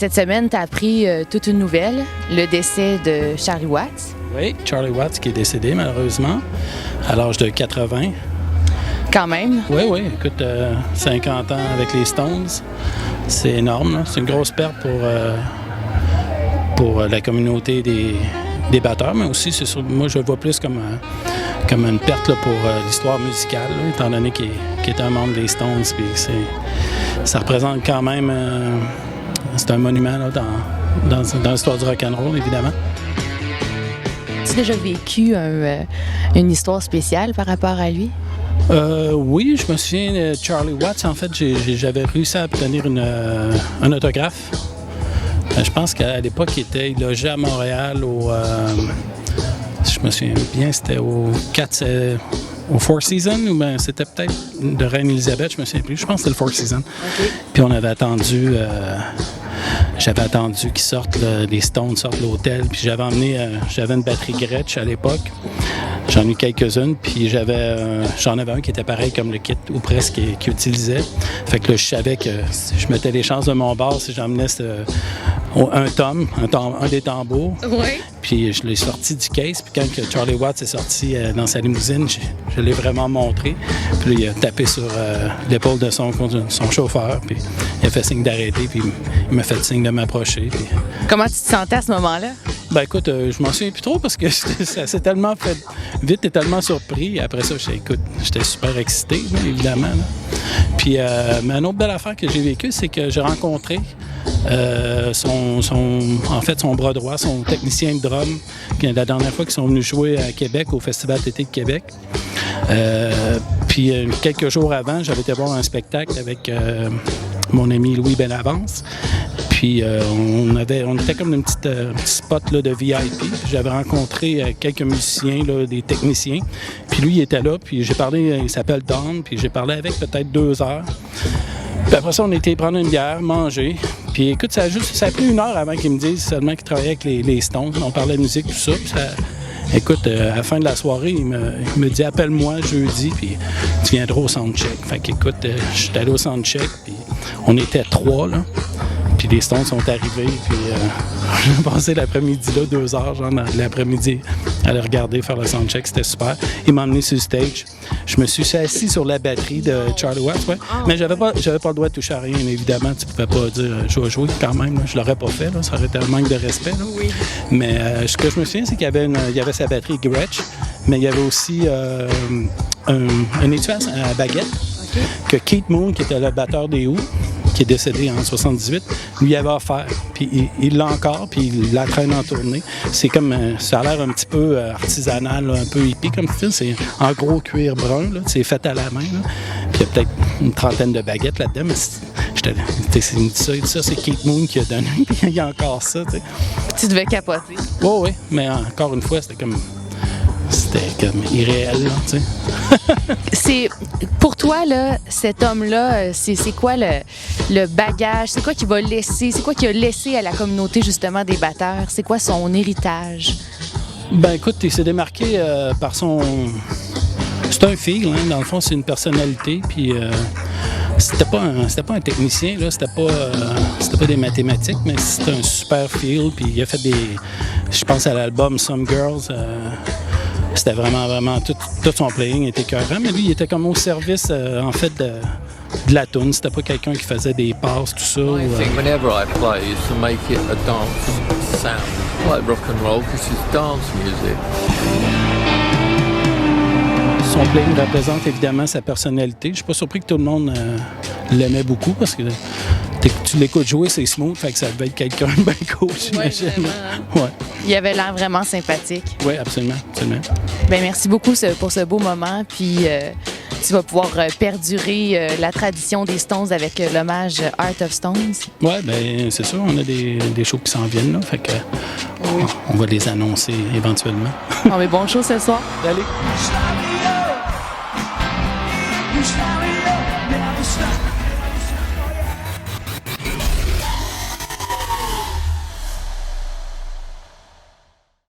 Cette semaine, tu as appris toute une nouvelle, le décès de Charlie Watts. Oui, Charlie Watts qui est décédé malheureusement à l'âge de 80. Quand même. Oui, écoute, 50 ans avec les Stones, c'est énorme, là. C'est une grosse perte pour la communauté des batteurs, mais aussi, c'est sûr, moi, je le vois plus comme une perte là, pour l'histoire musicale, là, étant donné qu'il est un membre des Stones. Puis ça représente quand même, c'est un monument là, dans l'histoire du rock'n'roll, évidemment. As-tu déjà vécu une histoire spéciale par rapport à lui? Oui, je me souviens de Charlie Watts. En fait, j'avais réussi à obtenir un autographe. Je pense qu'à l'époque, il logeait à Montréal je me souviens bien, c'était au Four Seasons ou bien c'était peut-être de Reine-Élisabeth, je me souviens plus. Je pense que c'était le Four Seasons. Okay. Puis on avait attendu, j'avais attendu qu'ils sortent, les Stones sortent de l'hôtel. Puis j'avais une batterie Gretsch à l'époque. J'en ai eu quelques-unes, puis j'en avais un qui était pareil comme le kit, ou presque, qu'il utilisait. Fait que là, je savais que je mettais les chances de mon bord si j'emmenais un des tambours. Oui. Puis je l'ai sorti du case, puis quand Charlie Watts est sorti dans sa limousine, je l'ai vraiment montré. Puis là, il a tapé sur l'épaule de son chauffeur, puis il a fait signe d'arrêter, puis il m'a fait signe de m'approcher. Puis... Comment tu te sentais à ce moment-là? Ben écoute, je m'en souviens plus trop parce que ça s'est tellement fait vite et tellement surpris. Après ça, j'étais super excité, là, évidemment. Là. Puis, mais une autre belle affaire que j'ai vécue, c'est que j'ai rencontré son bras droit, son technicien de drum, la dernière fois qu'ils sont venus jouer à Québec, au Festival d'été de Québec. Puis quelques jours avant, j'avais été voir un spectacle avec mon ami Louis Benavance. Puis on était comme un petit spot là, de VIP. J'avais rencontré quelques musiciens, là, des techniciens. Puis lui, il était là. Puis j'ai parlé, il s'appelle Don. Puis j'ai parlé avec peut-être 2 heures. Puis après ça, on était prendre une bière, manger. Puis écoute, ça a pris 1 heure avant qu'ils me disent seulement qu'ils travaillaient avec les Stones. On parlait de musique, tout ça. Puis écoute, à la fin de la soirée, il me dit « Appelle-moi jeudi, puis tu viendras au soundcheck. » Fait qu'écoute, je suis allé au soundcheck, puis on était 3, là. Puis les Stones sont arrivés, puis j'ai passé l'après-midi là, 2 heures, genre l'après-midi, à les regarder, faire le soundcheck, c'était super. Il m'a emmené sur le stage. Je me suis assis sur la batterie de Charlie Watts, ouais. Mais j'avais pas le droit de toucher à rien, évidemment. Tu pouvais pas dire « je vais jouer » quand même, là. Je l'aurais pas fait, là. Ça aurait été un manque de respect, là. Oui. Mais ce que je me souviens, c'est qu'il y avait sa batterie Gretsch, mais il y avait aussi un étui à baguette, okay, que Keith Moon, qui était le batteur des Who, qui est décédé en 78, lui avait offert. Puis il l'a encore, puis il la traîne en tournée. C'est comme, ça a l'air un petit peu artisanal, là, un peu hippie comme film. C'est en gros cuir brun, là, c'est fait à la main. Là. Puis il y a peut-être une trentaine de baguettes là-dedans, mais ça, c'est Keith Moon qui a donné, puis il y a encore ça. T'sais. Tu devais capoter. Oui, mais encore une fois, c'était comme irréel, là, tu sais. Pour toi, là, cet homme-là, c'est quoi le bagage? C'est quoi qu'il va laisser? C'est quoi qu'il a laissé à la communauté, justement, des batteurs? C'est quoi son héritage? Ben écoute, il s'est démarqué par son... C'est un fil, hein, dans le fond, c'est une personnalité, puis... C'était pas un technicien, là, c'était pas des mathématiques, mais c'était un super feel, puis il a fait je pense à l'album Some Girls, c'était vraiment tout son playing était écœurant, mais lui il était comme au service en fait de la tune, c'était pas quelqu'un qui faisait des passes, tout ça. I think whenever I play is to make it a dance sound, like rock and roll, because it's dance music. Son playing représente évidemment sa personnalité. Je suis pas surpris que tout le monde l'aimait beaucoup parce que tu l'écoutes jouer, c'est smooth, fait que ça devait être quelqu'un de bien cool, j'imagine. Ouais. Il avait l'air vraiment sympathique. Oui, absolument. Bien, merci beaucoup pour ce beau moment, puis tu vas pouvoir perdurer la tradition des Stones avec l'hommage Heart of Stones. Oui, bien, c'est sûr, on a des shows qui s'en viennent, là, fait que on va les annoncer éventuellement. On met bonne chose ce soir. Allez.